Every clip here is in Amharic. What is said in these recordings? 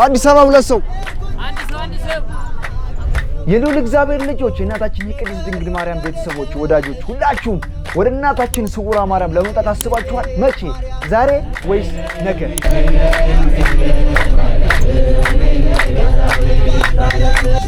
አዲስ አበባ ሁለት ሰው የልዑል እግዚአብሔር ልጆች እናታችን የቅድስት ድንግል ማርያም ቤተሰቦች ወዳጆች ሁላችሁም ወደ እናታችን ስውሯ ማርያም ለመምጣት አስባችኋል? መቼ? ዛሬ ወይስ ነገ?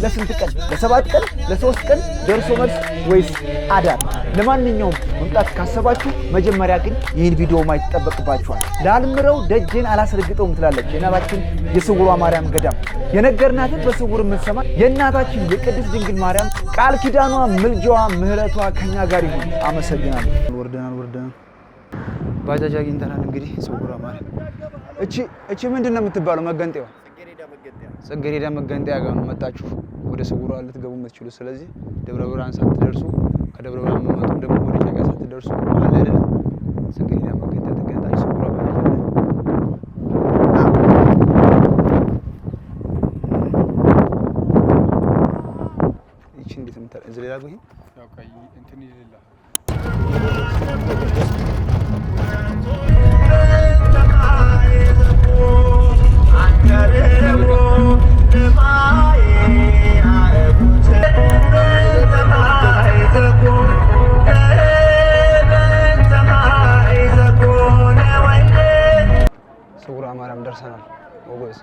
ለስንት ቀን? ለ7 ቀን? ለ3 ቀን ደርሶ መልስ ወይስ አዳር? ለማንኛውም መምጣት ካሰባችሁ መጀመሪያ ግን ይህን ቪዲዮ ማየት ይጠበቅባችኋል። ላልምረው ደጅን አላስረግጠውም ትላለች የእናታችን የስውሯ ማርያም ገዳም። የነገርናትን በስውር የምትሰማ የእናታችን የቅድስት ድንግል ማርያም ቃል ኪዳኗ፣ ምልጃዋ፣ ምህረቷ ከኛ ጋር ይሁን። አመሰግናለሁ። ወርደናል ባጃጅ አግኝተናል። እንግዲህ ስውሯ ማርያም እቺ ምንድነው የምትባለው? መገንጤዋ ጽጌረዳ መገንጤያ ጋር ነው መጣችሁ ወደ ስውሯ ልትገቡ የምትችሉ። ስለዚህ ደብረ ብርሃን ሳትደርሱ ከደብረ ብርሃን መጥቶ ደግሞ ወደ ጫጋ ሳትደርሱ አለ አይደል ጽጌረዳ መገንጤያ ተገኝታችሁ ስውሯ ማለት ነው። እቺ እንዴት ምታ እዚህ ሌላ ጎይ ያው ቀይ እንትን ይልላ ስውሯ ማርያም ደርሰናል ወጎስ።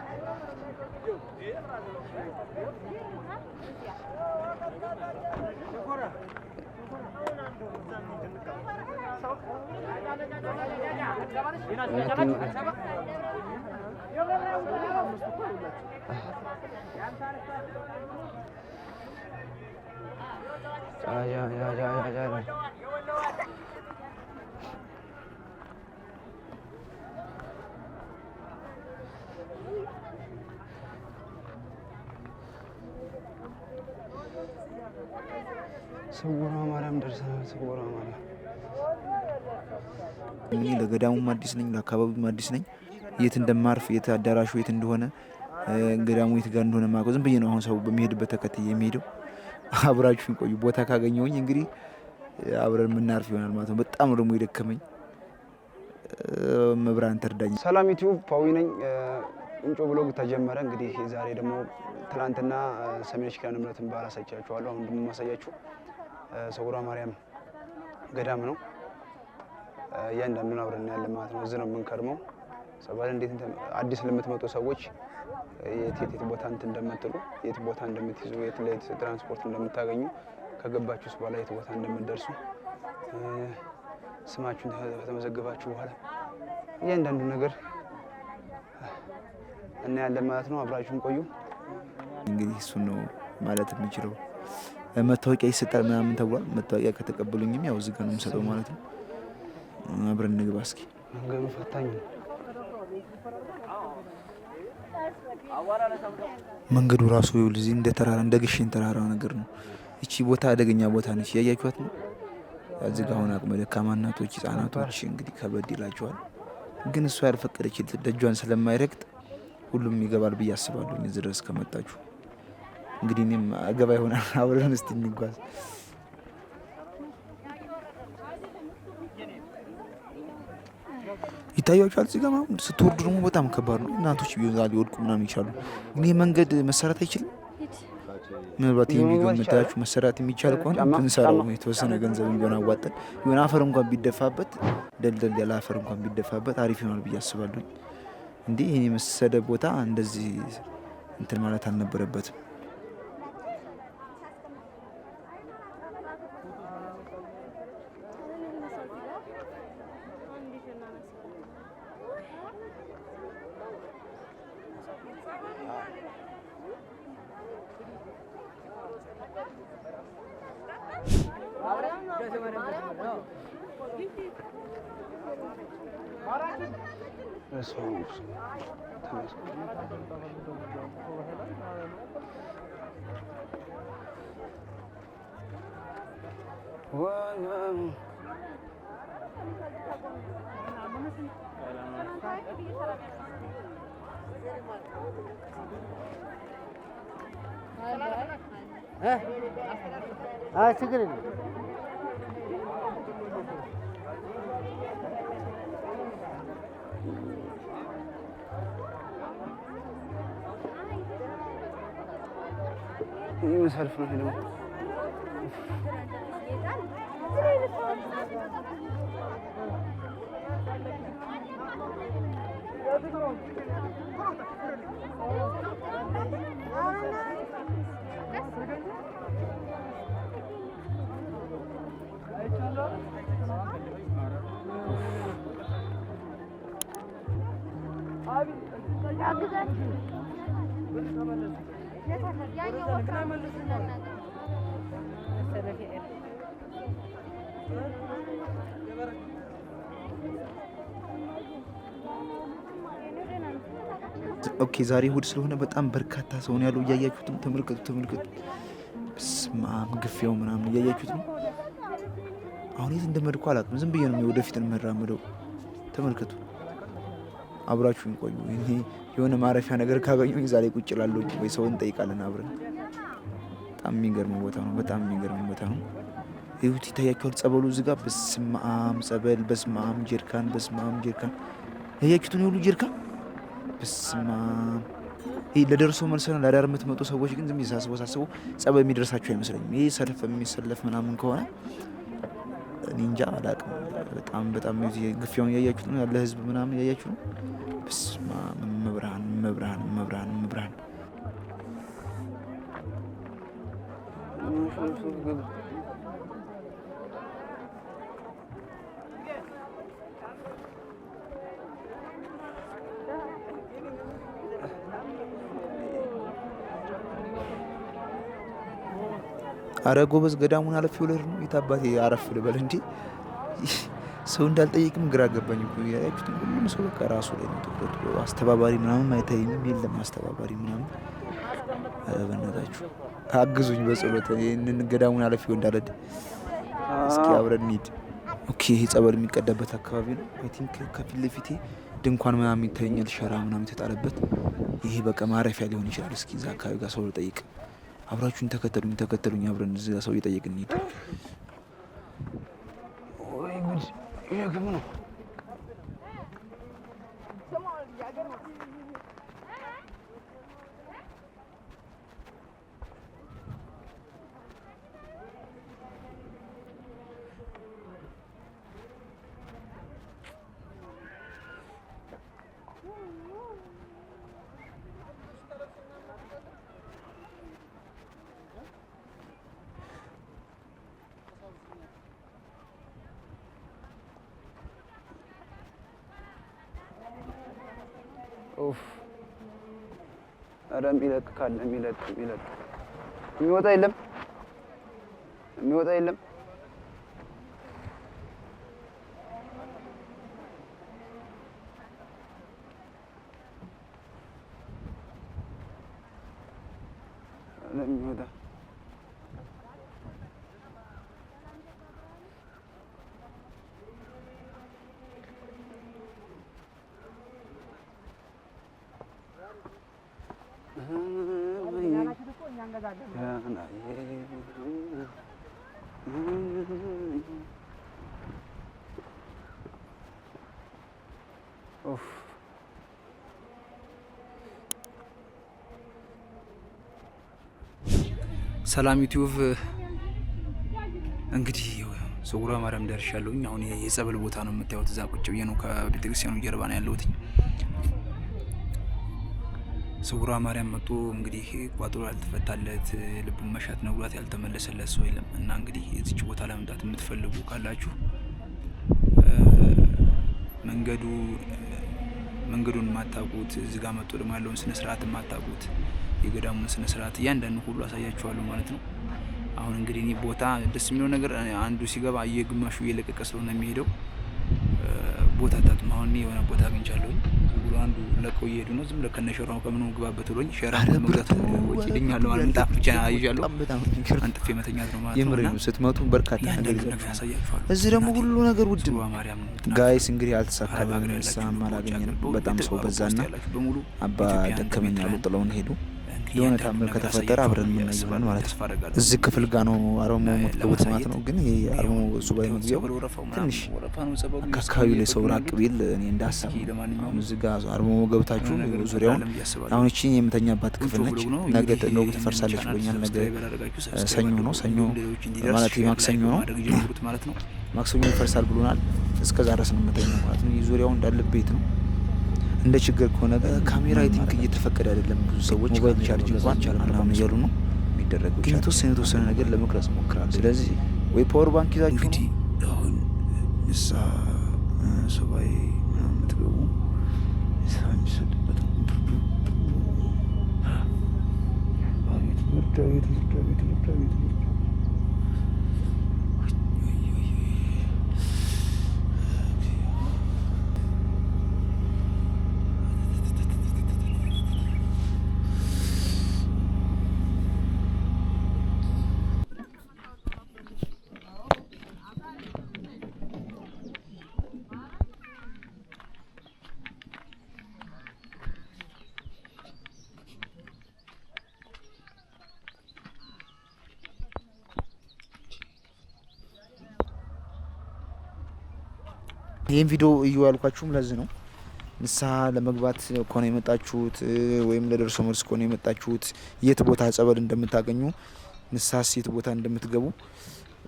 ስውሯ ማርያም ደርሰናል። ስውሯ ማርያም እኔ ለገዳሙም አዲስ ነኝ፣ ለአካባቢውም አዲስ ነኝ። የት እንደማርፍ የት አዳራሹ የት እንደሆነ ገዳሙ የት ጋር እንደሆነ ማውቀው ዝም ብዬ ነው አሁን ሰው በሚሄድበት ተከትዬ የሚሄደው። አብራችሁን ቆዩ። ቦታ ካገኘሁኝ እንግዲህ አብረን የምናርፍ ይሆናል ማለት ነው። በጣም ደግሞ የደከመኝ መብራን ተርዳኝ። ሰላም ዩቲዩብ ፓዊ ነኝ። እንጮ ብሎግ ተጀመረ። እንግዲህ ዛሬ ደግሞ ትናንትና ሰሜነሽ ኪዳነ ምሕረትን በዓል አሳይቻችኋለሁ። አሁን ደግሞ ማሳያችሁ ስውሯ ማርያም ገዳም ነው። እያንዳንዱን አብረን ያለ ማለት ነው። እዚህ ነው የምንከርመው። ሰባል እንዴት አዲስ ለምትመጡ ሰዎች የት ቦታ እንደምትሉ የት ቦታ እንደምትይዙ የት ላይ ትራንስፖርት እንደምታገኙ ከገባችሁስ በኋላ የት ቦታ እንደምትደርሱ ስማችሁን ተመዘግባችሁ በኋላ እያንዳንዱ ነገር እና ያለ ማለት ነው። አብራችሁን ቆዩ። እንግዲህ እሱ ነው ማለት የምችለው። መታወቂያ ይሰጣል ምናምን ተብሏል። መታወቂያ ከተቀበሉኝም ያው እዚህ ጋር ነው የምሰጠው ማለት ነው። አብረን እንግባ እስኪ። መንገዱ ፈታኝ ነው። መንገዱ ራሱ ይኸውልህ እዚህ እንደ ተራራ እንደ ግሽን ተራራ ነገር ነው። እቺ ቦታ አደገኛ ቦታ ነች። ያያችኋት ነው። እዚህ ጋር አሁን አቅመ ደካማ እናቶች፣ ህጻናቶች እንግዲህ ከበድ ይላቸዋል። ግን እሷ ያልፈቀደች ደጇን ስለማይረግጥ ሁሉም ይገባል ብዬ አስባለሁ። እዚህ ድረስ ከመጣችሁ እንግዲህ እኔም አገባ ይሆናል። አብረን እስቲ እንጓዝ። ይታያችኋል። እዚህ ጋር ስትወርዱ ደግሞ በጣም ከባድ ነው። እናቶች ቢሆን ሊወድቁ ምናምን ይችላሉ። ግን ይህ መንገድ መሰራት አይችልም። ምናልባት ይህ ቪዲዮ የምታያችሁ መሰራት የሚቻል ከሆነ ብንሰራው የተወሰነ ገንዘብ ቢሆን አዋጠን የሆነ አፈር እንኳን ቢደፋበት ደልደል ያለ አፈር እንኳን ቢደፋበት አሪፍ ይሆናል ብዬ አስባለሁ። እንዲህ ይህን የመሰለ ቦታ እንደዚህ እንትን ማለት አልነበረበትም። ችግር የለም። ሰልፍ ነው ሄደው ኦኬ ዛሬ እሑድ ስለሆነ በጣም በርካታ ሰው ነው ያለው። እያያችሁትም ተመልከቱ። በስማም ግፊያው ምናምን እያያችሁት ነው። አሁን የት እንደመድኩ አላውቅም። ዝም ብዬ ነው ወደፊት የምራመደው። ተመልከቱ። አብራችሁን ቆዩ። እኔ የሆነ ማረፊያ ነገር ካገኘሁኝ ዛሬ ቁጭ እላለሁ ወይ ሰው እንጠይቃለን አብረን። በጣም የሚገርም ቦታ ነው። ይሁት ይታያችኋል። ጸበሉ እዚህ ጋር በስማም ጸበል፣ በስማም ጀሪካን እያያችሁት ነው። ሁሉ ጀሪካን በስማም። ይሄ ለደርሶ መልስ ነው። ለዳር የምትመጡ ሰዎች ግን ዝም ሳስበው ጸበል የሚደርሳችሁ አይመስለኝም። ይሄ ሰልፍ የሚሰለፍ ምናምን ከሆነ እኔ እንጃ አላውቅም። በጣም ግፊያውን እያያችሁት ነው። ያለ ህዝብ ምናምን እያያችሁ ነው። በስማም መብርሃን አረ ጎበዝ ገዳሙን አለፍ ይውለድ ነው። የታባቴ አረፍ ልበል እንዴ! ሰው እንዳልጠይቅም ግራ ገባኝ እኮ። ያያችሁት ሁሉም ሰው በቃ ራሱ ላይ ነው ትኩረቱ። አስተባባሪ ምናምን አይታየኝም። የለም አስተባባሪ ምናምን። አረ በእናታችሁ አግዙኝ በጸሎት ይህንን ገዳሙን አለፍ እንዳለድ። እስኪ አብረን እንሂድ። ኦኬ ይሄ ጸበል የሚቀዳበት አካባቢ ነው። አይ ቲንክ ከፊት ለፊቴ ድንኳን ምናምን ይታየኛል። ሸራ ምናምን የተጣለበት። ይሄ በቃ ማረፊያ ሊሆን ይችላል። እስኪ እዛ አካባቢ ጋር ሰው ልጠይቅ። አብራችሁን ተከተሉኝ። አብረን እዚህ ጋር ሰው እየጠየቅን እንሂድ። ወይ ጉድ! ይሄ ግም ነው። ኧረ የሚለቅ ካለ የሚለቅ የሚወጣ የለም። የሚወጣ ሰላም ዩቲዩብ እንግዲህ ስውሯ ማርያም ደርሻለሁኝ። አሁን የጸበል ቦታ ነው የምታዩት። እዛ ቁጭ ብዬ ነው ከቤተክርስቲያኑ ጀርባ ነው ያለሁት። ስውሯ ማርያም መጥቶ እንግዲህ ቋጥሮ ያልተፈታለት ልቡን መሻት ነግሯት ያልተመለሰለት ሰው የለም እና እንግዲህ እዚች ቦታ ለመምጣት የምትፈልጉ ካላችሁ መንገዱን የማታውቁት እዚህ ጋር መጥቶ ደግሞ ያለውን ስነ ስርዓት የማታውቁት የገዳሙን ስነ ስርዓት እያንዳንዱ ሁሉ አሳያችኋለሁ ማለት ነው። አሁን እንግዲህ እኔ ቦታ ደስ የሚለው ነገር አንዱ ሲገባ የግማሹ እየለቀቀ ስለሆነ የሚሄደው ቦታ ታጥማ። አሁን የሆነ ቦታ አግኝቻለሁ። ብሎ አንዱ ለቀው እየሄዱ ነው። ዝም ብለህ ከነሸራው ከምኑ ግባበት ብሎኝ ሸራ መግዛት ወጪ ልኛለሁ ማለት ነው። ጣፍ ብቻ አይዣለሁ። አንጥፌ መተኛት ነው ማለት ነው። የምሬን ስትመጡ በርካታ ነገር ያሳያችኋል። እዚህ ደግሞ ሁሉ ነገር ውድ ነው ጋይስ። እንግዲህ አልተሳካልንም፣ ሰላም አላገኘንም። በጣም ሰው በዛና አባ ደከመኝ አሉ ጥለውን ሄዱ። የሆነ ታምር ከተፈጠረ አብረን የምናየው ይሆናል ማለት ነው። እዚህ ክፍል ጋር ነው አርሞ የምትገቡት ማለት ነው። ግን ይሄ አርሞ ሱባኤ መግቢያው ትንሽ አካባቢው ላይ ሰው ራቅ ቢል እኔ እንዳሰብ አሁን እዚህ ጋር አርሞ ገብታችሁ ዙሪያውን አሁን እቺ የምተኛባት ክፍል ነች። ነገ ነው ትፈርሳለች ብሎኛል። ነገ ሰኞ ነው። ሰኞ ማለት ማክሰኞ ነው። ማክሰኞ ይፈርሳል ብሎናል። እስከዛ ድረስ ነው የምተኛው ማለት ነው። ዙሪያው እንዳለ ቤት ነው። እንደ ችግር ከሆነ ካሜራ አይ ቲንክ እየተፈቀደ አይደለም። ብዙ ሰዎች ቻርጅ እንኳን ምናምን እያሉ ነው የሚደረገው። ግን የተወሰነ ነገር ለመቅረጽ ሞክራለሁ። ስለዚህ ወይ ፓወር ባንክ ይዛችሁ እንግዲህ አሁን እሳ ሱባኤ ምናምን የምትገቡ የሚሰጥበት ይህን ቪዲዮ እዩ ያልኳችሁም ለዚህ ነው። ንስሐ ለመግባት ከሆነ የመጣችሁት ወይም ለደርሶ መልስ ከሆነ የመጣችሁት የት ቦታ ጸበል እንደምታገኙ ንስሐስ የት ቦታ እንደምትገቡ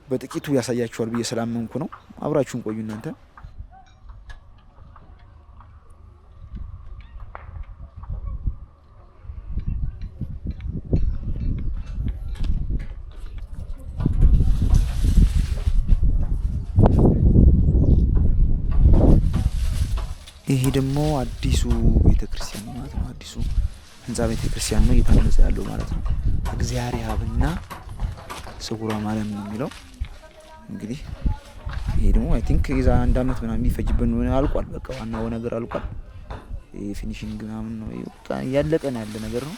በጥቂቱ ያሳያችኋል ብዬ ስላመንኩ ነው። አብራችሁን ቆዩ እናንተ። ይሄ ደግሞ አዲሱ ቤተክርስቲያን ማለት ነው። አዲሱ ህንጻ ቤተክርስቲያን ነው እየታነጸ ያለው ማለት ነው። እግዚአብሔር አብና ስውሯ ማርያም ነው የሚለው። እንግዲህ ይሄ ደግሞ አይ ቲንክ የዛ አንድ አመት ምናምን የሚፈጅበት ነው። አልቋል። በቃ ዋናው ነገር አልቋል። ይሄ ፊኒሺንግ ምናምን ነው ያለቀ ያለ ነገር ነው።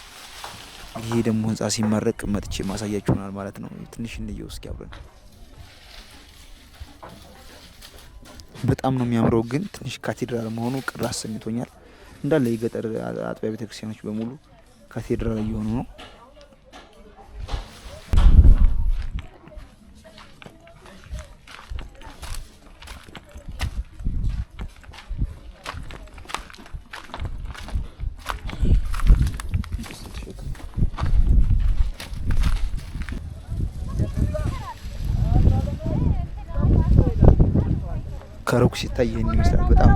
ይሄ ደግሞ ህንጻ ሲመረቅ መጥቼ ማሳያችሁናል ማለት ነው። ትንሽ እንየው እስኪ አብረን። በጣም ነው የሚያምረው። ግን ትንሽ ካቴድራል መሆኑ ቅር አሰኝቶኛል። እንዳለ የገጠር አጥቢያ ቤተክርስቲያኖች በሙሉ ካቴድራል እየሆኑ ነው። ከሩቅ ሲታይ ይሄን ይመስላል። በጣም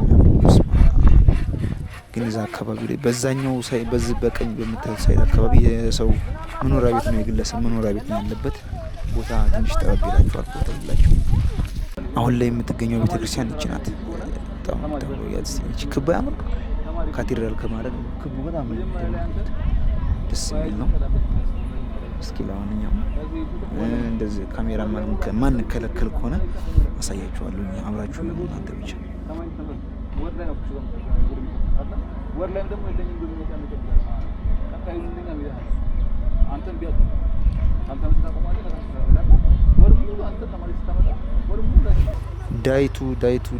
ግን እዛ አካባቢ ላይ በዛኛው ሳይ በዚህ በቀኝ በምታዩት ሳይድ አካባቢ የሰው መኖሪያ ቤት ነው፣ የግለሰብ መኖሪያ ቤት ነው ያለበት ቦታ። ትንሽ ጠበብ ይላችኋል ቦታ ይላችሁ። አሁን ላይ የምትገኘው ቤተክርስቲያን ይቺ ናት። በጣም ያቺ ክብ ያምር ካቴድራል ከማለት ክቡ በጣም ደስ የሚል ነው። እስኪ ለማንኛውም እንደዚህ ካሜራ ማን ከለከል ከሆነ አሳያችኋለሁ። አብራችሁ ነው እናንተ ብቻ።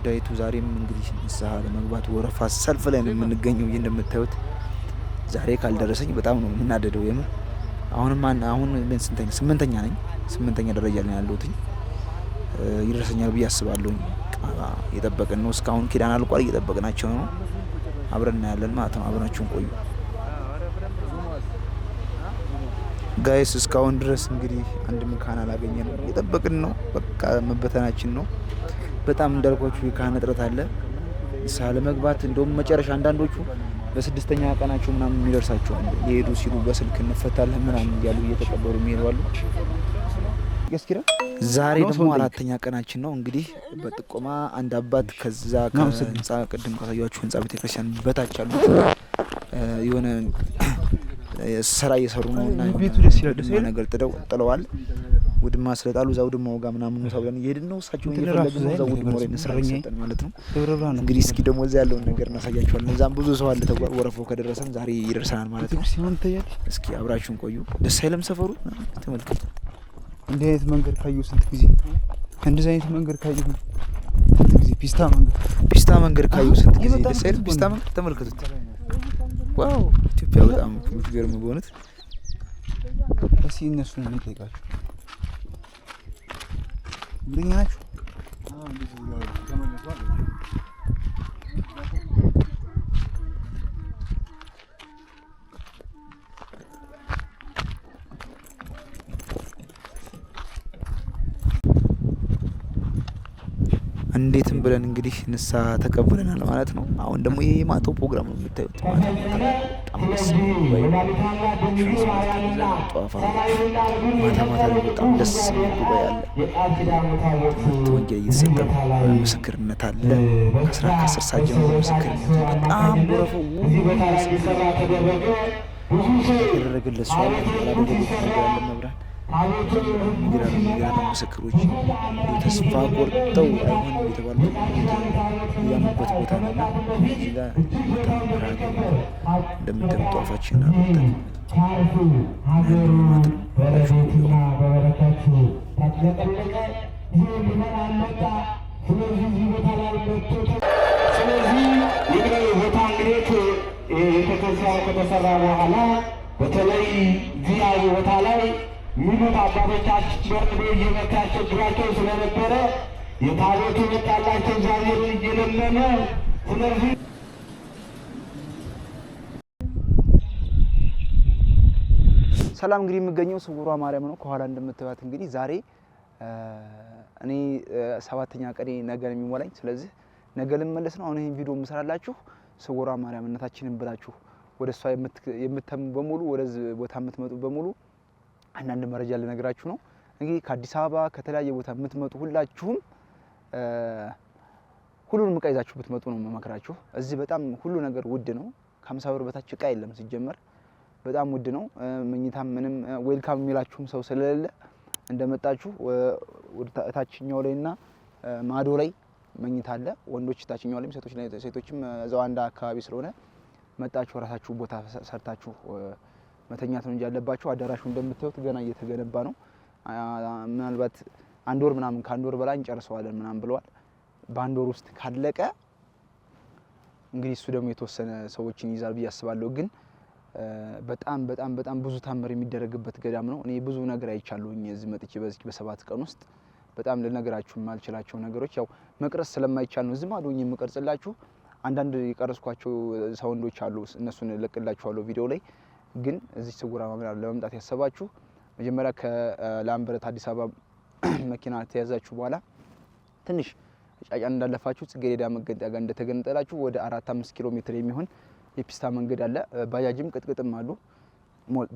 ዳይቱ ዛሬም እንግዲህ ንስሐ ለመግባት ወረፋ ሰልፍ ላይ ነው የምንገኘው። ይሄ እንደምታዩት ዛሬ ካልደረሰኝ በጣም ነው የምናደደው የምር። አሁን ግን ስምንተኛ ነኝ። 8ኛ ደረጃ ላይ ያለሁት ይደርሰኛል ብዬ አስባለሁ። እየጠበቅን ነው። እስካሁን ኪዳን አልቋል፣ እየጠበቅናቸው ነው። አብረን ያለን ማለት ነው። አብራችሁን ቆዩ ጋይስ። እስካሁን ድረስ እንግዲህ አንድ መካን አላገኘንም። እየጠበቅን ነው። በቃ መበተናችን ነው። በጣም እንዳልኳችሁ የካህን እጥረት አለ። ንስሐ ለመግባት እንደውም መጨረሻ አንዳንዶቹ በ6ኛ ቀናቸው ምናምን የሚደርሳቸዋል። የሄዱ ሲሉ በስልክ እንፈታለን ምናምን እያሉ እየተቀበሉ የሚሄዱ አሉ። ዛሬ ደግሞ 4ኛ ቀናችን ነው። እንግዲህ በጥቆማ አንድ አባት ከዛ ከህንጻ ቅድም ካሳያችሁ ህንጻ ቤተክርስቲያን በታች አሉ የሆነ ስራ እየሰሩ ነው እና ነገር ጥለዋል። ውድማ ስለጣሉ እዛ ውድማው ጋር ምናምን ነው ብለን እየሄድን ነው። እሳቸው እየፈለግን ነው። እዛ ውድማው ላይ እንሰራለን ማለት ነው። እንግዲህ እስኪ ደግሞ እዛ ያለውን ነገር እናሳያችኋለን። እዛም ብዙ ሰው አለ። ወረፋው ከደረሰን ዛሬ ይደርሰናል ማለት ነው። እስኪ አብራችሁን ቆዩ። ደስ አይልም ሰፈሩ? ተመልከቱ። እንዲህ አይነት መንገድ ካየሁ ስንት ጊዜ፣ እንደዚህ አይነት መንገድ ካየሁ ስንት ጊዜ፣ ፒስታ መንገድ ካየሁ ስንት ጊዜ። ደስ አይልም? ፒስታ መንገድ ተመልከቱት። ዋው! ኢትዮጵያ በጣም የምትገርም በእውነት እስኪ እነሱን እንጠይቃቸው። እንደኛ ናችሁ? እንዴትም ብለን እንግዲህ ንስሐ ተቀብለናል ማለት ነው። አሁን ደግሞ ይሄ የማታው ፕሮግራም ነው የምታዩት። በጣም ደስ የሚል ጧፋ ማታ ማታ በጣም ደስ የሚል ጉባኤ አለ። ትምህርት ወንጌል እየተሰጠ ነው። ምስክርነት አለ። ከ10 ሰዓት ጀምሮ ምስክርነት በጣም ወረፈው ያደረገለት ሰው ያላደረገለት ነገር ያለ መብራት የሚገራርሙ ምስክሮች ተስፋ ቆርጠው አይሆንም የተባሉት ያሉበት ቦታ ነው እና እዚህ ጋር እንደምታዩት ጧፋችን አብርተን ማለት ስለዚህ ይህ ቦታ እንግዲህ ቤተክርስቲያን ከተሰራ በኋላ በተለይ ዚያዊ ቦታ ላይ ሚሉት አባቶቻችን በርዶ እየመታ ያስቸግራቸው ስለነበረ የታቦቱ መጣላቸው እግዚአብሔር እየለመነ ስለዚህ ሰላም እንግዲህ የሚገኘው ስውሯ ማርያም ነው። ከኋላ እንደምታዩት እንግዲህ ዛሬ እኔ 7ኛ ቀኔ ነገ ነው የሚሞላኝ። ስለዚህ ነገ ልመለስ ነው። አሁን ይሄን ቪዲዮ የምሰራላችሁ ስውሯ ማርያም እናታችንን ብላችሁ ወደ እሷ የምትተሙ በሙሉ ወደዚህ ቦታ የምትመጡ በሙሉ አንዳንድ መረጃ ልነግራችሁ ነው። እንግዲህ ከአዲስ አበባ ከተለያየ ቦታ የምትመጡ ሁላችሁም ሁሉንም እቃ ይዛችሁ ብትመጡ ነው የምመክራችሁ። እዚህ በጣም ሁሉ ነገር ውድ ነው። ከ50 ብር በታች እቃ የለም ሲጀመር በጣም ውድ ነው። መኝታም ምንም ዌልካም የሚላችሁም ሰው ስለሌለ እንደመጣችሁ ታችኛው ላይና ማዶ ላይ መኝታ አለ። ወንዶች ታችኛው ላይም ሴቶችም እዛው አንድ አካባቢ ስለሆነ መጣችሁ ራሳችሁ ቦታ ሰርታችሁ መተኛት ነው እንጂ ያለባችሁ። አዳራሹ እንደምታዩት ገና እየተገነባ ነው። ምናልባት አንድ ወር ምናምን ከአንድ ወር በላይ እንጨርሰዋለን ምናምን ብለዋል። በአንድ ወር ውስጥ ካለቀ እንግዲህ እሱ ደግሞ የተወሰነ ሰዎችን ይዛል ብዬ አስባለሁ። ግን በጣም በጣም በጣም ብዙ ታምር የሚደረግበት ገዳም ነው። እኔ ብዙ ነገር አይቻለሁኝ እዚህ መጥቼ በዚህ በ7 ቀን ውስጥ በጣም ልነግራችሁ የማልችላቸው ነገሮች ያው መቅረጽ ስለማይቻል ነው እዚህ ማዶኝ የምቀርጽላችሁ። አንዳንድ የቀረጽኳቸው ሳውንዶች አሉ እነሱን እለቅላችኋለሁ ቪዲዮ ላይ። ግን እዚህ ስውሯ ማርያም ለመምጣት ያሰባችሁ መጀመሪያ ከላምበረት አዲስ አበባ መኪና ተያዛችሁ በኋላ ትንሽ ጫጫን እንዳለፋችሁ ጽጌረዳ መገንጠያ ጋር እንደተገነጠላችሁ ወደ 4-5 ኪሎ ሜትር የሚሆን የፒስታ መንገድ አለ። ባጃጅም ቅጥቅጥም አሉ።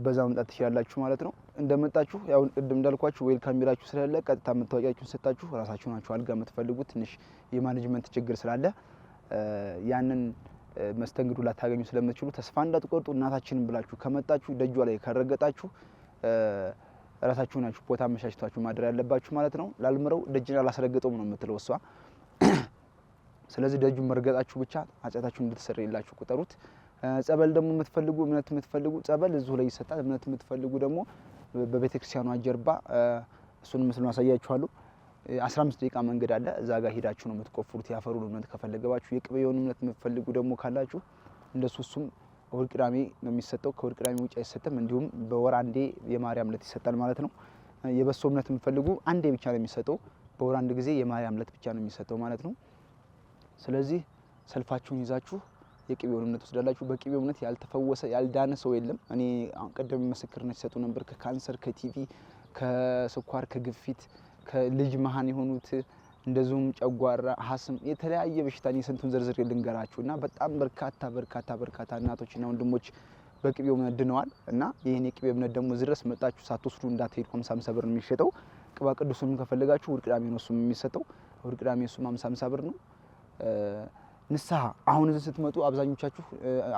በዛ መምጣት ትችላላችሁ ማለት ነው። እንደመጣችሁ ያው ቅድም እንዳልኳችሁ ዌልካም ቢላችሁ ስላለ ቀጥታ መታወቂያችሁን ሰጣችሁ ራሳችሁ ናችሁ አልጋ የምትፈልጉት። ትንሽ የማኔጅመንት ችግር ስላለ ያንን መስተንግዶ ላታገኙ ስለምትችሉ ተስፋ እንዳትቆርጡ። እናታችንን ብላችሁ ከመጣችሁ ደጇ ላይ ከረገጣችሁ ራሳችሁ ናችሁ ቦታ አመቻችታችሁ ማድረግ ያለባችሁ ማለት ነው። ላልምረው ደጅን አላስረገጠውም ነው የምትለው እሷ። ስለዚህ ደጁን መርገጣችሁ ብቻ ኃጢአታችሁን እንድትሰረይላችሁ ቁጠሩት። ጸበል ደግሞ የምትፈልጉ እምነት የምትፈልጉ ጸበል እዚሁ ላይ ይሰጣል። እምነት የምትፈልጉ ደግሞ በቤተክርስቲያኗ ጀርባ እሱን ምስሉን አሳያችኋለሁ 15 ደቂቃ መንገድ አለ። እዛ ጋር ሄዳችሁ ነው የምትቆፍሩት። ያፈሩን እምነት ከፈለጋችሁ የቅቤውን እምነት የምትፈልጉ ደግሞ ካላችሁ እንደሱ እሱም እሁድ ቅዳሜ ነው የሚሰጠው። ከእሁድ ቅዳሜ ውጭ አይሰጥም። እንዲሁም በወር አንዴ የማርያም ዕለት ይሰጣል ማለት ነው። የበሶ እምነት የምትፈልጉ አንዴ ብቻ ነው የሚሰጠው። በወር አንድ ጊዜ የማርያም ዕለት ብቻ ነው የሚሰጠው ማለት ነው። ስለዚህ ሰልፋችሁን ይዛችሁ የቅቤውን እምነት ወስዳላችሁ። በቅቤው እምነት ያልተፈወሰ ያልዳነ ሰው የለም። እኔ ቀደም ምስክርነት ሲሰጡ ነበር። ከካንሰር፣ ከቲቪ፣ ከስኳር፣ ከግፊት፣ ከልጅ መሃን የሆኑት እንደዚሁም ጨጓራ፣ ሀስም የተለያየ በሽታ የስንቱን ዝርዝር ልንገራችሁ እና በጣም በርካታ እናቶችና ወንድሞች በቅቤው እምነት ድነዋል። እና ይህን የቅቤ እምነት ደግሞ እዚህ ድረስ መጣችሁ ሳትወስዱ እንዳትሄዱ። 50 ብር ነው የሚሸጠው። ቅባ ቅዱስንም ከፈለጋችሁ እሁድ ቅዳሜ ነው እሱም የሚሰጠው። እሁድ ቅዳሜ እሱም 50 ብር ነው። ንስሐ አሁን እዚህ ስትመጡ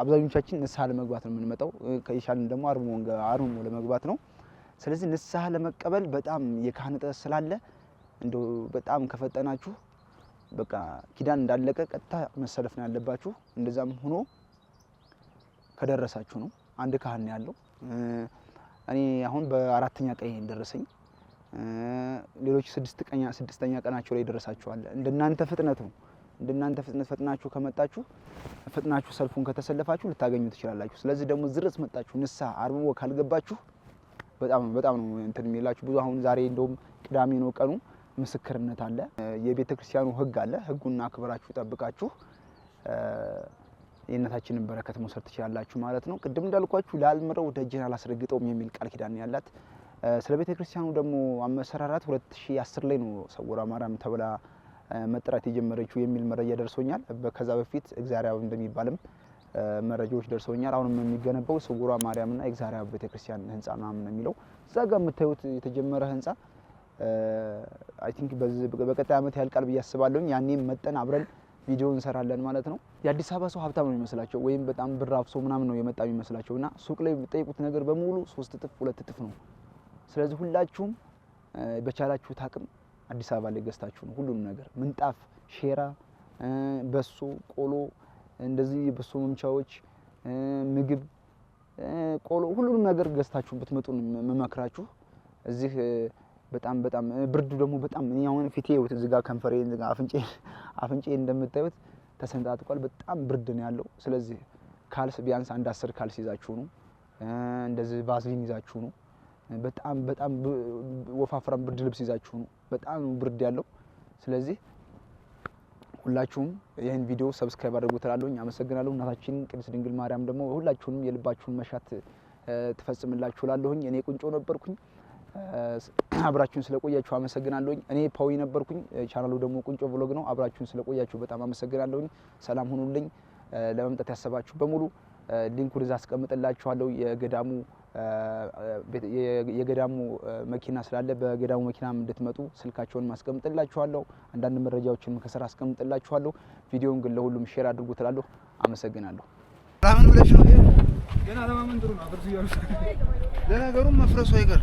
አብዛኞቻችን ንስሐ ለመግባት ነው የምንመጣው። ከይሻልን ደግሞ አርሞ ለመግባት ነው። ስለዚህ ንስሐ ለመቀበል በጣም የካህን እጥረት ስላለ እንደው በጣም ከፈጠናችሁ በቃ ኪዳን እንዳለቀ ቀጥታ መሰለፍ ነው ያለባችሁ። እንደዛም ሆኖ ከደረሳችሁ ነው። አንድ ካህን ያለው እኔ አሁን በ4ኛ ቀን ደረሰኝ። ሌሎች 6ኛ ቀናቸው ላይ ደረሳችኋል። እንደናንተ ፍጥነት ነው። እንደናንተ ፍጥነት ፈጥናችሁ ከመጣችሁ ፈጥናችሁ ሰልፉን ከተሰለፋችሁ ልታገኙ ትችላላችሁ። ስለዚህ ደግሞ ዝርስ መጣችሁ ንስሐ አርቦ ካልገባችሁ በጣም ነው እንትን የሚላችሁ ብዙ። አሁን ዛሬ እንደውም ቅዳሜ ነው ቀኑ፣ ምስክርነት አለ፣ የቤተ ክርስቲያኑ ህግ አለ። ህጉን አክብራችሁ ጠብቃችሁ የእናታችንን በረከት መውሰድ ትችላላችሁ ማለት ነው። ቅድም እንዳልኳችሁ ላልምረው ደጅን አላስረግጠውም የሚል ቃል ኪዳን ያላት። ስለ ቤተ ክርስቲያኑ ደግሞ አመሰራራት 2010 ላይ ነው ሰውራ ማርያም ተብላ መጥራት የጀመረችው የሚል መረጃ ደርሶኛል። ከዛ በፊት እግዚአብሔር አብ እንደሚባልም መረጃዎች ደርሰውኛል። አሁንም የሚገነባው ስውሯ ማርያምና የእግዚአብሔር አብ ቤተክርስቲያን ህንጻ ምናምን ነው የሚለው። እዛ ጋር የምታዩት የተጀመረ ህንጻ አይ ቲንክ በቀጣይ ዓመት ያልቃል ብዬ አስባለሁኝ። ያኔም መጠን አብረን ቪዲዮ እንሰራለን ማለት ነው። የአዲስ አበባ ሰው ሀብታም ነው የሚመስላቸው ወይም በጣም ብር አፍሶ ምናምን ነው የመጣ የሚመስላቸው እና ሱቅ ላይ የምትጠይቁት ነገር በሙሉ 3 እጥፍ 2 እጥፍ ነው። ስለዚህ ሁላችሁም በቻላችሁት አቅም አዲስ አበባ ላይ ገዝታችሁ ነው ሁሉንም ነገር ምንጣፍ፣ ሼራ፣ በሶ፣ ቆሎ፣ እንደዚህ በሶ መምቻዎች፣ ምግብ፣ ቆሎ ሁሉንም ነገር ገዝታችሁ ብትመጡ መመክራችሁ። እዚህ በጣም ብርዱ ደግሞ በጣም እኔ አሁን ፊቴ እዚህ ጋር ከንፈሬ እዚህ ጋር አፍንጬ እንደምታዩት ተሰንጣጥቋል። በጣም ብርድ ነው ያለው። ስለዚህ ካልስ ቢያንስ 10 ካልስ ይዛችሁ ነው፣ እንደዚህ ቫዝሊን ይዛችሁ ነው፣ በጣም ወፋፍራም ብርድ ልብስ ይዛችሁ ነው። በጣም ብርድ ያለው። ስለዚህ ሁላችሁም ይህን ቪዲዮ ሰብስክራይብ አድርጉ ትላለሁኝ። አመሰግናለሁ። እናታችን ቅድስት ድንግል ማርያም ደግሞ ሁላችሁንም የልባችሁን መሻት ትፈጽምላችሁ እላለሁኝ። እኔ ቁንጮ ነበርኩኝ። አብራችሁን ስለቆያችሁ አመሰግናለሁኝ። እኔ ፓዊ ነበርኩኝ። ቻናሉ ደግሞ ቁንጮ ብሎግ ነው። አብራችሁን ስለቆያችሁ በጣም አመሰግናለሁኝ። ሰላም ሁኑልኝ። ለመምጣት ያሰባችሁ በሙሉ ሊንኩን እዛ አስቀምጥላችኋለሁ። የገዳሙ መኪና ስላለ በገዳሙ መኪናም እንድትመጡ ስልካቸውን ማስቀምጥላችኋለሁ። አንዳንድ መረጃዎችን ከስራ አስቀምጥላችኋለሁ። ቪዲዮውን ግን ለሁሉም ሼር አድርጉ ትላለሁ። አመሰግናለሁ። ለምን ብለሽ ነው ገና ለማመን ጥሩ ነው። አፍርሱ ይያሉ ለነገሩ መፍረሱ አይቀር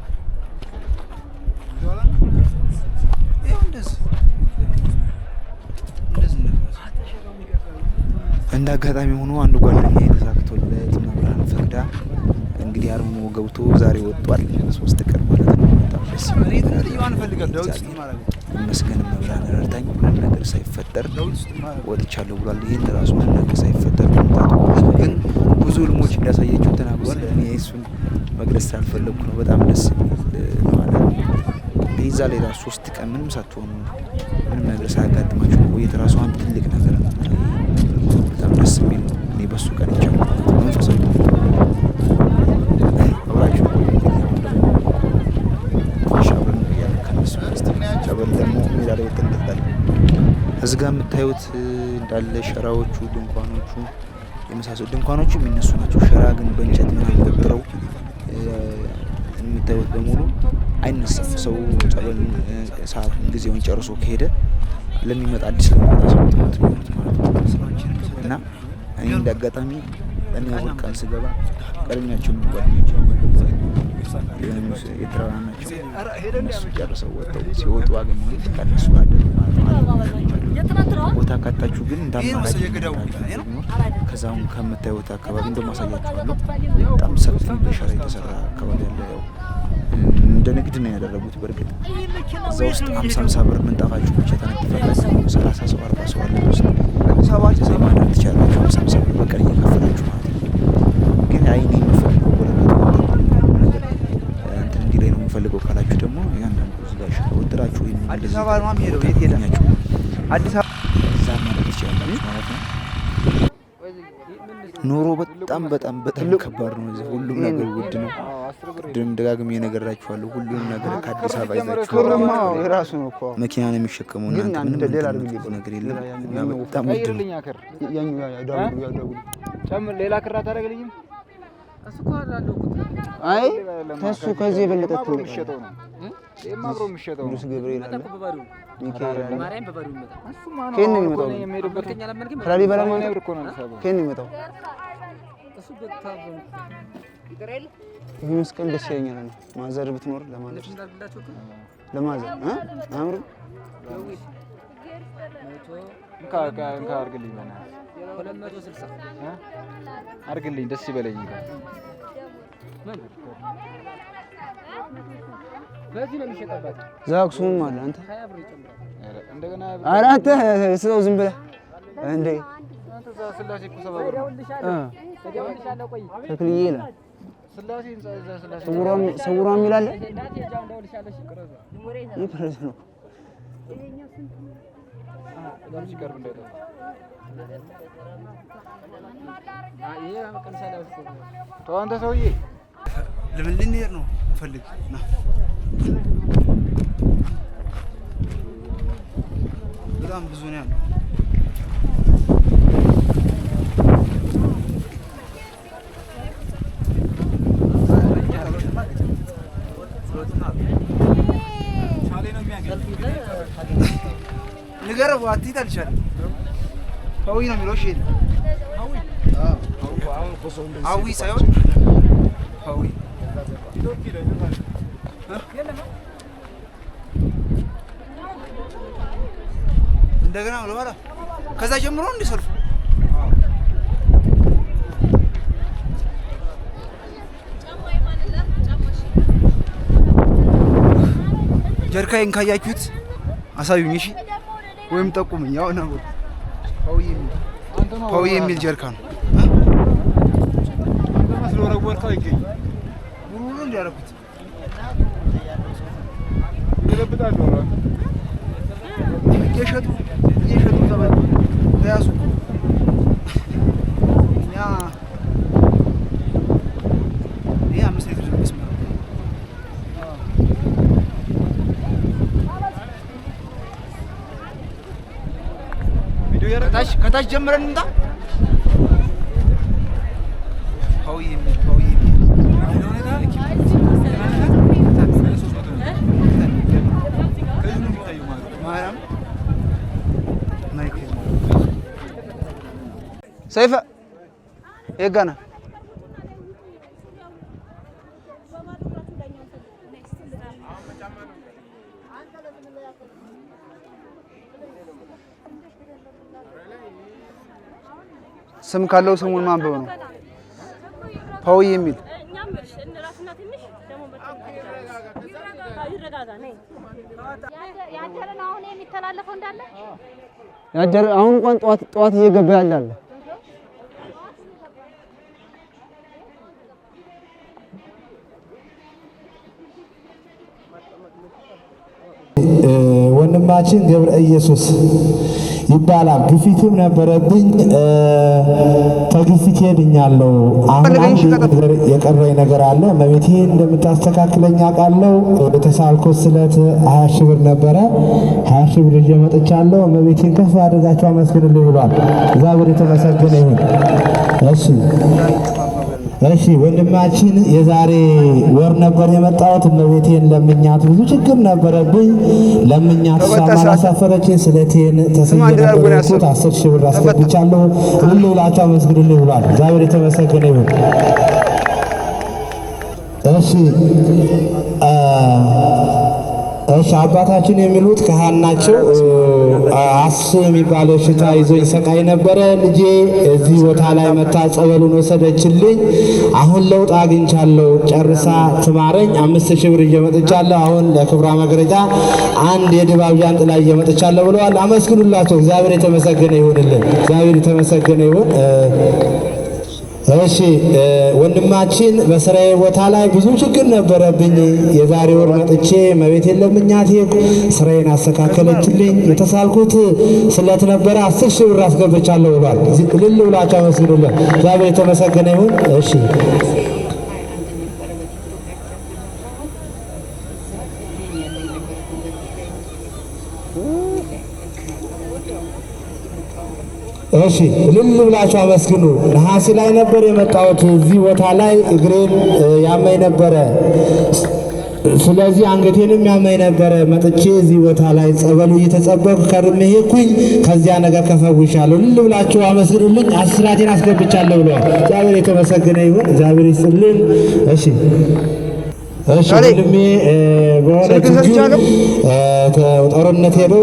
እንደ አጋጣሚ ሆኖ አንድ ጓደኛዬ ተሳክቶለት መብራን ፈቅዳ እንግዲህ አርሞ ገብቶ ዛሬ ወጥቷል። 3 ቀን ማለት ነው። በጣም ደስ ይላል። መስገን መብራን ረድታኝ ምንም ነገር ሳይፈጠር ወጥቻለሁ ብሏል። ይሄን ራሱ ምንም ነገር ሳይፈጠር ግን ብዙ ልሞች እንዳሳያችሁ ተናግሯል። እኔ እሱን መግለጽ ስላልፈለኩ ነው። በጣም ደስ የሚል ማለት ነው። ይዛ ላይ ራሱ 3 ቀን ምንም ሳትሆኑ ምንም ነገር ሳያጋጥማችሁ ቆየት ራሱ አንድ ትልቅ ነገር ነው። በጣም ደስ የሚል ነው። እኔ በሱ ቀን ይቻላል መንፈሳዊ አብራችሁ ሻብን ያከነሱ ሻብን ደግሞ ሜዳ ላይ ተንጠልጣል። እዚህ ጋር የምታዩት እንዳለ ሸራዎቹ፣ ድንኳኖቹ የመሳሰሉ ድንኳኖቹ የሚነሱ ናቸው። ሸራ ግን በእንጨት ምናምን ገብረው የምታዩት በሙሉ አይነሳም። ሰው ጸበል ሰዓት ጊዜውን ጨርሶ ከሄደ ለሚመጣ አዲስ ለሚመጣ ሰው ተውት ማለት ነው። እና እኔ እንዳጋጣሚ እኔ አሁን ቀን ስገባ ቀድሚያቸው ጓደኞቼ የትራዋን ናቸው። እነሱ ጨርሰው ወጥተው ሲወጡ አገኘሁት። ከእነሱ አደሩ ማለት ነው። ቦታ ካጣችሁ ግን እንዳማራጭ ከዛውን ከምታዩት አካባቢ እንደማሳያችኋለሁ። በጣም ሰፊ በሸራ የተሰራ አካባቢ ያለ ያው እንደ ንግድ ነው ያደረጉት። በእርግጥ እዛ ውስጥ 50 ብር ምንጣፋችሁ ብቻ ተነጥፋላችሁ። 30 ሰው 40 ሰው አለ ውስጥ ሰባት ሰው ማድረግ ትችላላችሁ። 50 ብር በቀን እየከፈላችሁ ማለት ነው። ግን አይኔ የምፈልገው ነገር እንትን እንዲህ ላይ ነው የምፈልገው ካላችሁ ደግሞ ያንዳንዱ እዚህ ጋር ወጥራችሁ አዲስ አበባ ነው የሚሄደው። የት ሄዳችሁ? አዲስ አበባ እዛ ማድረግ ትችላላችሁ ማለት ነው። ኑሮ በጣም ከባድ ነው። እዚህ ሁሉም ነገር ውድ ነው። ቅድም ደጋግሜ የነገራችኋለሁ። ሁሉም ነገር ከአዲስ አበባ ይዛችሁ መኪና ነው የሚሸከመው። እናንተ ምንም ነገር የለም እና በጣም ውድ ነው። ሌላ ክራ ታደርግልኝም? አይ ተሱ ከዚህ የበለጠ ነው የሚሸጠው ነው የማብሮ የሚሸጠው ቅዱስ ገብርኤል አለ ሚካኤል አለ ማርያም በባዶ ይመጣ ከየት ነው የሚመጣው? ከላሊበላ ነው የሚመጣው። እሱ በጣም ይቀራል። ይህ መስቀል ደስ ይለኛል። ማዘር ብትኖር ለማዘር አምሩ እንካ አድርግልኝ፣ 260 አድርግልኝ፣ ደስ ይበለኝ። በዚህ ነው የሚሸጠባት። ዛክሱም አለ አንተ 20 ብር ይጨምራል እንደገና። ኧረ አንተ ስለው ዝም ብለህ እንዴ አንተ ስላሴ እኮ 70 ብር ተደውልሻለሁ። ቆይ ተክልዬ ይላል ሰውሯ የሚላል ይፈረስ ነው ተዋንተ ሰውዬ ለምን ልንሄድ ነው ፈልግ ና በጣም ብዙ ነው ያለው ንገረው አትይታል ይችላል ሀዊ ነው የሚለው እሺ ሀዊ ሳይሆን ሀዊ እንደገና ለማላ ከዛ ጀምሮ እንዲሰልፍ ጀርካዬን ካያችሁት አሳዩኝ እሺ ወይም ጠቁሙኝ ያው ነው ሀዊ የሚል ጀርካ ነው ወረወርካው ይገኝ ሙሉ እንዲያረኩት ይለብጣል ነው እየሸጡ ተያዙ ያ 5 ሊትር ድረስ ነው ቪዲዮ ያረታሽ ከታች ጀምረን እንታ ሀዊ ሰይፈ የጋና ስም ካለው ስሙን ማንበብ ነው ሀዊ የሚል ያጀረ አሁን እንኳን ጧት እየገባ ያለ ወንድማችን ገብረ ኢየሱስ ይባላል። ግፊትም ነበረብኝ ተግፊት ሄድኛለሁ። አሁን የቀረኝ ነገር አለ። መቤቴ እንደምታስተካክለኝ አውቃለሁ። ወደ ተሳልኩት ስለት 20 ሺህ ብር ነበረ። 20 ሺህ ብር ይዤ መጥቻለሁ። መቤቴን ከፍ አድርጋችሁ አመስግኑልኝ ብሏል። እግዚአብሔር የተመሰገነ ይሁን። እሺ ወንድማችን የዛሬ ወር ነበር የመጣሁት። እመቤቴን ለምኛት ብዙ ችግር ነበረብኝ። ለምኛት ሳላሳፈረችኝ ስለቴን ተሰየነ ነበርኩት 10 ሺህ ብር አስገብቻለሁ። ሁሉ ብላችሁ አመስግኑልኝ ብሏል። እግዚአብሔር የተመሰገነ ይሁን። እሺ አባታችን የሚሉት ካህን ናቸው። የሚባለው ሽታ ይዞኝ ሰቃይ ነበረ። ልጄ እዚህ ቦታ ላይ መታ ጸበሉን ወሰደችልኝ። አሁን ለውጥ አግኝቻለሁ። ጨርሳ ትማረኝ 5000 ብር እየመጥቻለሁ። አሁን ለክብሯ መግረጫ አንድ የድባብ ጃንጥላ እየመጥቻለሁ ብለዋል። አመስግኑላቸው። እግዚአብሔር የተመሰገነ ይሁንልን። እግዚአብሔር የተመሰገነ ይሁን። እሺ ወንድማችን በስራዬ ቦታ ላይ ብዙ ችግር ነበረብኝ። የዛሬ ወር መጥቼ መቤቴን ለምኛት ስራዬን አስተካከለችልኝ። የተሳልኩት ስለት ነበረ 10 ሺህ ብር አስገብቻለሁ ብሏል። እዚህ ቅልል ብላችሁ አመስግኑለት። እግዚአብሔር የተመሰገነ ይሁን። እሺ እሺ እልል ብላችሁ አመስግኑ። ነሐሴ ላይ ነበር የመጣሁት። እዚህ ቦታ ላይ እግሬን ያመኝ ነበረ። ስለዚህ አንገቴንም ያመኝ ነበረ። መጥቼ እዚህ ቦታ ላይ ጸበሉ እየተጸበኩ ከርሜ ሄድኩኝ። ከዚያ ነገር ከፈውሻለሁ። እልል ብላችሁ አመስግኑልኝ። አስራቴን አስገብቻለሁ ብለዋል። እግዚአብሔር የተመሰገነ ይሁን። እግዚአብሔር ይስጥልን። እሺ ወንድሜ በሆነ ጦርነት ሄዶ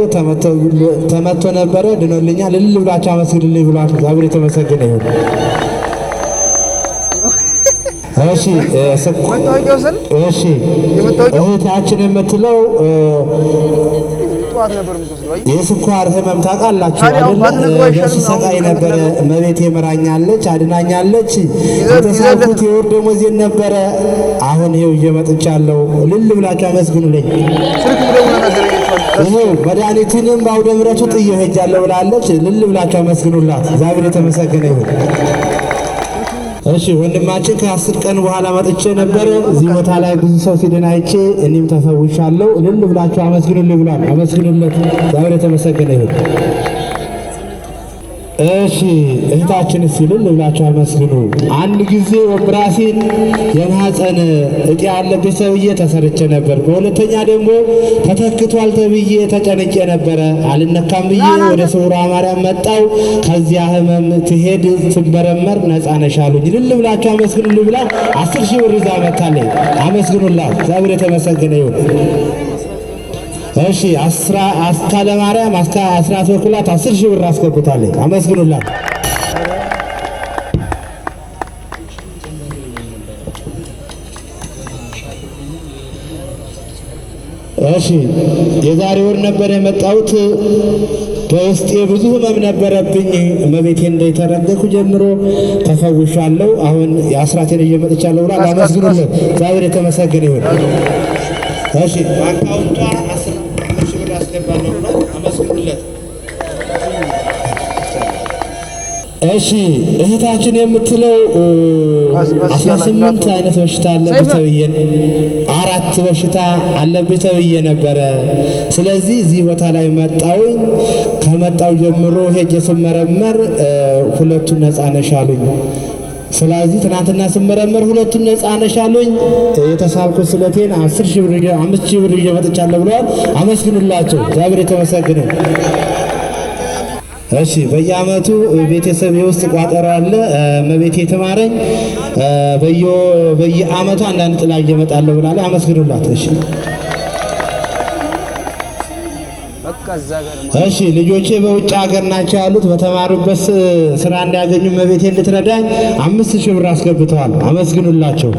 ተመቶ ነበረ፣ ድኖልኛል። እልል ብላችሁ አመስግኑልኝ ብሏል። እግዚአብሔር የተመሰገነ ይሁን። እሺ እህታችን የምትለው ጠዋት ነበር የምትወስደው? አይ የስኳር ህመም ታውቃላችሁ አይደል? በስሰቃይ ነበረ። እመቤቴ መራኛለች፣ አድናኛለች። የተሳልኩት የወር ደመወዜን ነበረ። አሁን ይኸው እየመጥቻለሁ። እልል ብላችሁ አመስግኑልኝ። ስልክ ብለው ነገር ይኸው መድኃኒቱንም በአውደ ምሕረቱ ጥዬ ሄጃለሁ ብላለች። እልል ብላችሁ አመስግኑላት። እግዚአብሔር የተመሰገነ ይሁን። እሺ ወንድማችን ከ10 ቀን በኋላ መጥቼ ነበር። እዚህ ቦታ ላይ ብዙ ሰው ሲድን አይቼ እኔም ተፈውሻለሁ። እልል ብላችሁ አመስግኑልኝ ብሏል። አመስግኑለት። እግዚአብሔር የተመሰገነ ይሁን። እሺ እህታችን እልል ብላችሁ አመስግኑ። አንድ ጊዜ ኦፕራሲን የማህፀን እጢ ያለብኝ ተብዬ ተሰርቼ ነበር። በሁለተኛ ደግሞ ተተክቷል ተብዬ ተጨንቄ ነበረ። አልነካም ብዬ ወደ ስውሯ ማርያም መጣው። ከዚያ ህመም ትሄድ ትመረመር ነፃ ነሽ አሉኝ። እልል ብላችሁ አመስግኑልኝ ብላ 10,000 ብር ይዛ መጣለች። አመስግኑላት። እግዚአብሔር የተመሰገነ ይሁን። እሺ አስካለ ማርያም አስራት በኩላት 10,000 ብር አስገብታለች። አመስግኑላት። እሺ የዛሬ ወር ነበር የመጣሁት። በውስጤ ብዙ ህመም ነበረብኝ። እመቤቴ እንደተረገኩ ጀምሮ ተፈውሻለሁ። አሁን የአስራቴን እየመጥቻለሁ ብላ አመስግኑለት። እግዚአብሔር የተመሰገነ ይሁን። እሺ አካውንቷ 10,000 ብር አስገባለሁ ብላ አመስግኑለት። እሺ እህታችን የምትለው 18 አይነት በሽታ አለብኝ ተብዬ 4 በሽታ አለብኝ ተብዬ ነበረ። ስለዚህ እዚህ ቦታ ላይ መጣሁኝ። ከመጣሁ ጀምሮ ሄጄ ስመረመር 2ቱን ነፃ ነሽ አሉኝ። ስለዚህ ትናንትና ስመረመር 2ቱን ነፃ ነሽ አሉኝ። የተሳልኩት ስለቴን 10,000 ብር 5,000 ብር እየመጥቻለሁ ብለዋል። አመስግኑላቸው። እግዚአብሔር የተመሰገነ። እሺ በየአመቱ ቤተሰብ ውስጥ ቋጠሮ አለ። እመቤቴ ትማረኝ በየአመቱ አንዳንድ ጥላ እየመጣለሁ ብላለች። አመስግኑላት። እሺ እሺ ልጆቼ በውጭ ሀገር ናቸው ያሉት። በተማሩበት ስራ እንዲያገኙ እመቤቴ እንድትረዳኝ 5,000 ብር አስገብተዋል። አመስግኑላቸው።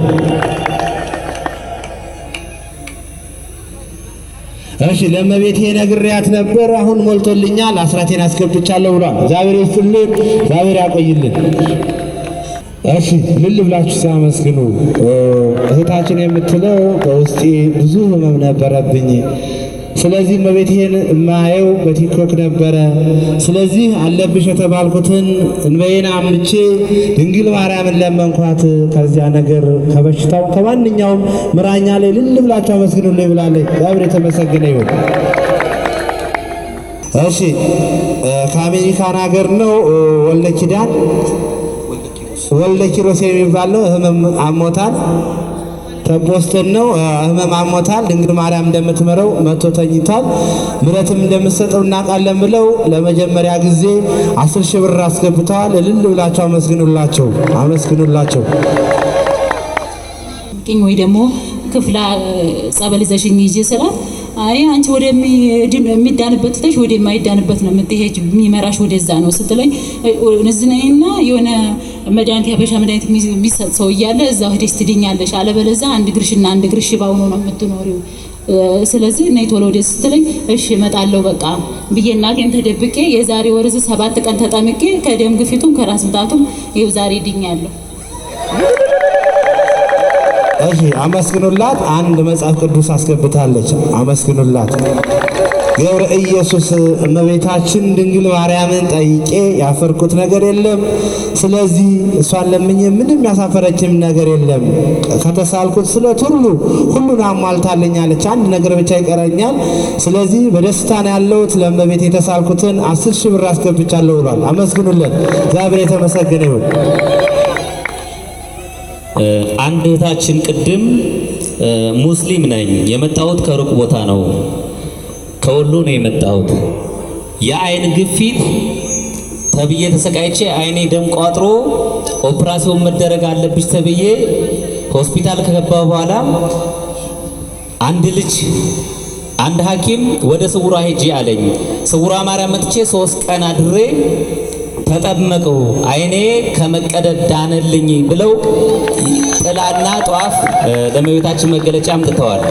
እሺ ለእመቤቴ ነግሬያት ነበር። አሁን ሞልቶልኛል። አስራቴን አስገብቻለሁ ብሏል። እግዚአብሔር ይስጥልን፣ እግዚአብሔር ያቆይልን። እሺ ልል ብላችሁ ሲያመስግኑ እህታችን የምትለው በውስጤ ብዙ ህመም ነበረብኝ። ስለዚህ እመቤቴን የማየው በቲክቶክ ነበረ። ስለዚህ አለብሽ የተባልኩትን እንበይና አምቼ ድንግል ማርያምን ለመንኳት። ከዚያ ነገር ከበሽታው ከማንኛውም ምራኛ ላይ ልል ብላችሁ አመስግኑልኝ ብላለች። እግዚአብሔር የተመሰገነ ይሁን። እሺ ከአሜሪካን ሀገር ነው ወልደ ኪሮስ የሚባል ነው። ህመም አሞታል። ተቦስተን ነው ህመም አሞታል። ድንግል ማርያም እንደምትመረው መጥቶ ተኝቷል። ምሕረትም እንደምትሰጠው እናውቃለን ብለው ለመጀመሪያ ጊዜ 10,000 ብር አስገብተዋል። እልል ብላቸው አመስግኑላቸው። ወይ ደግሞ ክፍላ ጸበል ይዘሽኝ ሂጂ ስላት አይ አንቺ ወደሚዳንበት ትተሽ ወደማይዳንበት ነው የምትሄጂ፣ የሚመራሽ ወደዛ ነው ስትለኝ እነዚህና የሆነ መድኃኒት ያበሻ መድኃኒት የሚሰጥ ሰው እያለ እዛው ሄደሽ ትድኛለሽ፣ አለበለዚያ አንድ እግርሽና አንድ እግርሽ ሽባ ሆኖ ነው የምትኖሪው። ስለዚህ ነይ ቶሎ ወደ ስትለኝ እሺ እመጣለሁ በቃ ብዬና ግን ተደብቄ የዛሬ ወር 7 ቀን ተጠምቄ ከደም ግፊቱም ከራስ ምታቱም ይኸው ዛሬ ድኛለሁ። እሺ አመስግኑላት። አንድ መጽሐፍ ቅዱስ አስገብታለች። አመስግኑላት። ገብረ ኢየሱስ እመቤታችን ድንግል ማርያምን ጠይቄ ያፈርኩት ነገር የለም። ስለዚህ እሷን ለምኜ ምንም ያሳፈረችም ነገር የለም። ከተሳልኩት ስለት ሁሉን አሟልታለኛለች። አንድ ነገር ብቻ ይቀረኛል። ስለዚህ በደስታ ነው ያለሁት። ለእመቤት የተሳልኩትን 10,000 ብር አስገብቻለሁ ብሏል። አመስግኑለት። እግዚአብሔር የተመሰገነ ይሁን። አንድ እህታችን ቅድም ሙስሊም ነኝ የመጣሁት ከሩቅ ቦታ ነው፣ ከወሎ ነው የመጣሁት፣ የአይን ግፊት ተብዬ ተሰቃይቼ አይኔ ደም ቋጥሮ ኦፕራሲዮን መደረግ አለብሽ ተብዬ ሆስፒታል ከገባ በኋላ አንድ ሐኪም ወደ ስውሯ ሄጂ አለኝ። ስውሯ ማርያም መጥቼ 3 ቀን አድሬ ተጠመቀው አይኔ ከመቀደድ ዳነልኝ ብለው ጥላና ጧፍ ለእመቤታችን መገለጫ አምጥተዋል።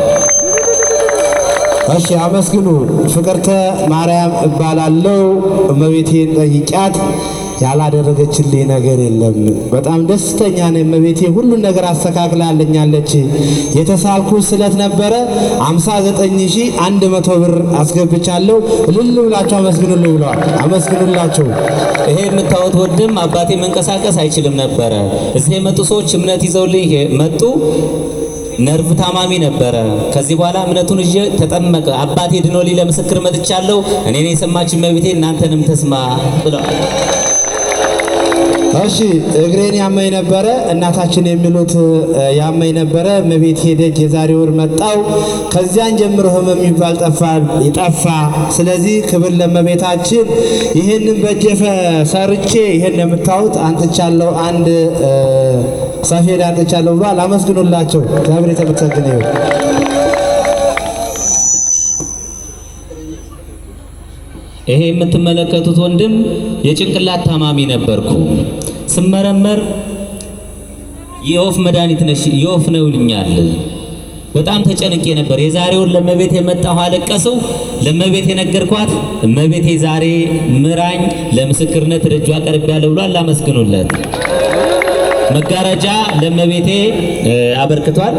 እሺ አመስግኑ። ፍቅርተ ማርያም እባላለሁ። እመቤቴን ጠይቂያት ያላደረገችልኝ ነገር የለም። በጣም ደስተኛ ነኝ። እመቤቴ ሁሉን ነገር አስተካክላለኛለች። የተሳልኩ ስለት ነበረ 59100 ብር አስገብቻለሁ። እልል ብላችሁ አመስግኑልኝ ብለዋል። አመስግኑላቸው። ይሄ የምታዩት ወንድም አባቴ መንቀሳቀስ አይችልም ነበረ። እዚህ የመጡ ሰዎች እምነት ይዘውልኝ መጡ። ነርቭ ታማሚ ነበረ። ከዚህ በኋላ እምነቱን ይዤ ተጠመቀ። አባቴ ድኖልኝ ለምስክር መጥቻለሁ። እኔ የሰማች እመቤቴ እናንተንም ተስማ ብለዋል። እሺ እግሬን ያመኝ ነበረ፣ እናታችን የሚሉት ያመኝ ነበረ። እመቤቴ ደጅ የዛሬ ወር መጣው። ከዚያን ጀምሮ ህመም የሚባል ጠፋ። ስለዚህ ክብር ለእመቤታችን። ይህንን በጀፈ ሰርቼ ይህን የምታዩት አንጥቻለሁ፣ አንድ ሰፌድ አንጥቻለሁ ብሏል። አመስግኑላቸው። እግዚአብሔር የተመሰገነ ይሁን። ይሄ የምትመለከቱት ወንድም የጭንቅላት ታማሚ ነበርኩ። ስመረመር የወፍ መድኃኒት ነሽ የወፍ ነው ይሉኛል። በጣም ተጨንቄ ነበር። የዛሬውን ለእመቤቴ የመጣሁ አለቀሰው። ለእመቤቴ ነገርኳት። እመቤቴ ዛሬ ምራኝ ለምስክርነት ደጇ ቀርቤያለሁ ብሏል። አመስግኑለት። መጋረጃ ለእመቤቴ አበርክቷል።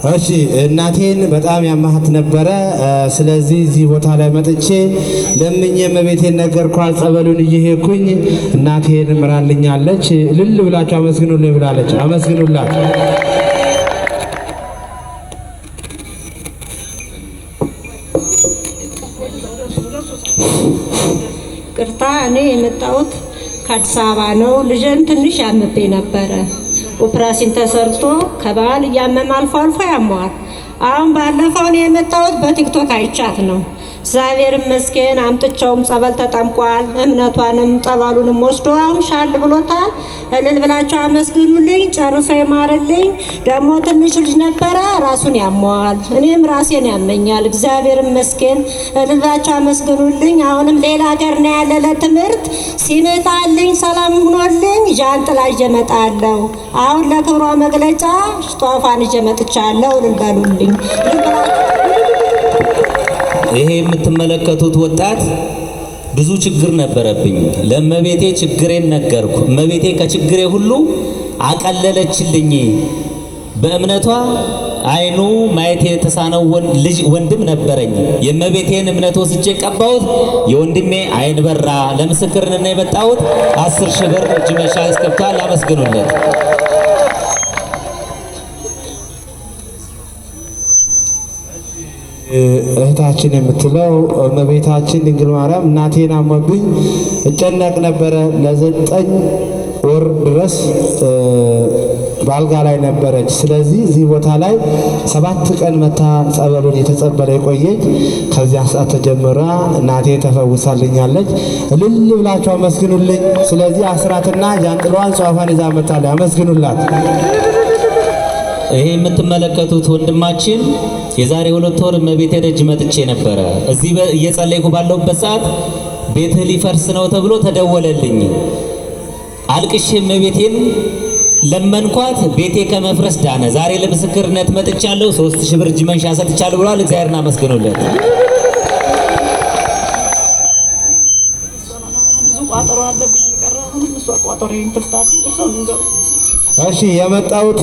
እሺ እናቴን በጣም ያማሃት ነበረ። ስለዚህ እዚህ ቦታ ላይ መጥቼ ለምኜ እመቤቴን ነገርኳት። ጸበሉን እየሄድኩኝ እናቴን ምራልኛለች። እልል ብላችሁ አመስግኑልኝ ብላለች። አመስግኑላት። ቅርታ እኔ የመጣሁት ከአዲስ አበባ ነው። ልጄን ትንሽ ያምብኝ ነበረ። ኦፕራሲን ተሰርቶ ከባል እያመመ አልፎ አልፎ ያመዋል። አሁን ባለፈው ነው የመጣሁት በቲክቶክ አይቻት ነው። እግዚአብሔር ይመስገን አምጥቼውም ጸበል ተጠምቋል። እምነቷንም ጸበሉንም ወስዶ አሁን ሻል ብሎታል። እልል ብላችሁ አመስግኑልኝ። ጨርሶ ይማርልኝ። ደግሞ ትንሽ ልጅ ነበረ ራሱን ያመዋል። እኔም ራሴን ያመኛል። እግዚአብሔር ይመስገን እልል ብላችሁ አመስግኑልኝ። አሁንም ሌላ ሀገር ነው ያለ ለትምህርት ሲመጣልኝ ሰላም ሆኖልኝ ጃንጥላ ይዤ እመጣለሁ። አሁን ለክብሯ መግለጫ ጧፏን ይዤ መጥቻለሁ። እልል በሉልኝ። ይሄ የምትመለከቱት ወጣት ብዙ ችግር ነበረብኝ። ለእመቤቴ ችግሬን ነገርኩ። እመቤቴ ከችግሬ ሁሉ አቀለለችልኝ። በእምነቷ አይኑ ማየት የተሳነው ልጅ ወንድም ነበረኝ። የእመቤቴን እምነት ወስጄ ቀባሁት። የወንድሜ አይን በራ። ለምስክርነት የመጣሁት 10,000 ብር እጅ መንሻ አስገብቷል። አመስግኑለት። እህታችን የምትለው እመቤታችን ድንግል ማርያም እናቴን አሞብኝ እጨነቅ ነበረ። ለ9 ወር ድረስ በአልጋ ላይ ነበረች። ስለዚህ እዚህ ቦታ ላይ 7 ቀን መታ ጸበሉን የተጸበለ የቆየች። ከዚያ ሰዓት ተጀምራ እናቴ ተፈውሳልኛለች። እልል ብላችሁ አመስግኑልኝ። ስለዚህ አስራትና ጃንጥሏን ጿፏን ይዛ መጣለች። አመስግኑላት። ይሄ የምትመለከቱት ወንድማችን የዛሬ 2 ወር እመቤቴ ደጅ መጥቼ ነበረ። እዚህ እየጸለይኩ ባለሁበት ሰዓት ቤትህ ሊፈርስ ነው ተብሎ ተደወለልኝ። አልቅሼ እመቤቴን ለመንኳት። ቤቴ ከመፍረስ ዳነ። ዛሬ ለምስክርነት መጥቻለሁ። 3,000 ብር እጅ መንሻ ሰጥቻለሁ ብሏል። እግዚአብሔርን አመስግኑለት። እሺ የመጣሁት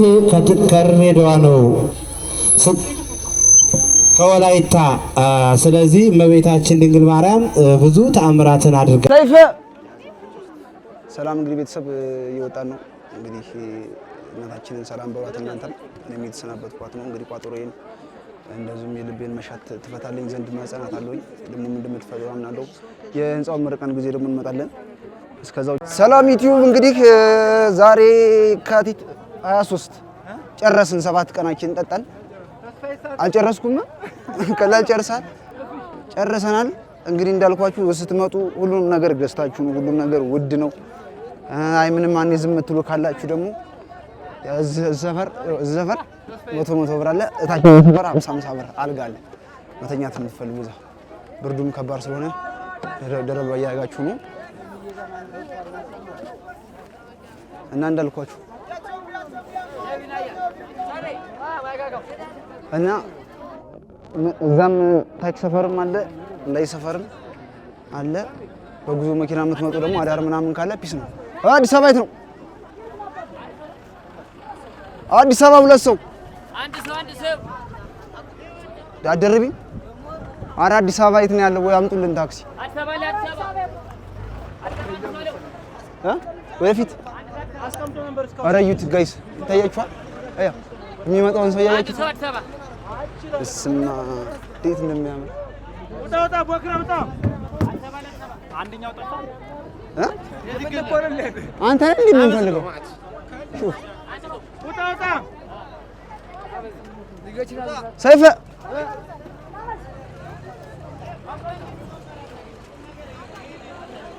ከድሬዳዋ ነው፣ ከወላይታ። ስለዚህ እመቤታችን ድንግል ማርያም ብዙ ተአምራትን አድርጋ ሰይፈ ሰላም። እንግዲህ ቤተሰብ እየወጣን ነው። እንግዲህ እናታችንን ሰላም በሏት። እናንተም እኔም የተሰናበትኳት ነው። እንግዲህ ቋጠሮዬን እንደዚሁም የልቤን መሻት ትፈታልኝ ዘንድ ማጸናት አለኝ። ደግሞ እንደምትፈሩ አምናለሁ። የህንጻውን ምረቃን ጊዜ ደግሞ እንመጣለን። እስከዛው ሰላም ዩቲዩብ። እንግዲህ ዛሬ የካቲት 23 ጨረስን። 7 ቀናችን ጠጣን። አልጨረስኩም። ቀላል ጨርሳል ጨርሰናል። እንግዲህ እንዳልኳችሁ ስትመጡ ሁሉም ነገር ገዝታችሁ ነው። ሁሉም ነገር ውድ ነው። አይ ምንም አንዴ ዝም የምትሉ ካላችሁ ደግሞ ዘፈር 100 ብር አለ። እታች ዘፈር 50 ብር አልጋ አለ። መተኛት የምትፈልጉ እዛ ብርዱም ከባድ ስለሆነ ደረብ ያያጋችሁ ነው እና እንዳልኳችሁ እና እዛም ታክሲ ሰፈርም አለ እንዳይ ሰፈርም አለ። በጉዞ መኪና የምትመጡ ደግሞ አዳር ምናምን ካለ ፒስ ነው። አዲስ አበባ የት ነው? አዲስ አበባ 2 ሰው አንድ ሰው አደረብኝ። ኧረ አዲስ አበባ የት ነው ያለው? ወይ አምጡልን ታክሲ። አዲስ አበባ ላይ አዲስ አበባ ወደፊት አስቀምጦ ነበር እስካሁን። ኧረ እዩት ጋይስ ይታያችኋል። አያ የሚመጣውን ሰው ያያችሁት? አዲስ አበባ እስማ እንዴት እንደሚያምር ወጣ ቦክራ ወጣ። አንደኛው ጠፋ። አንተ እንዴ ምን ፈልገው? ሹፍ ወጣ ሰይፈ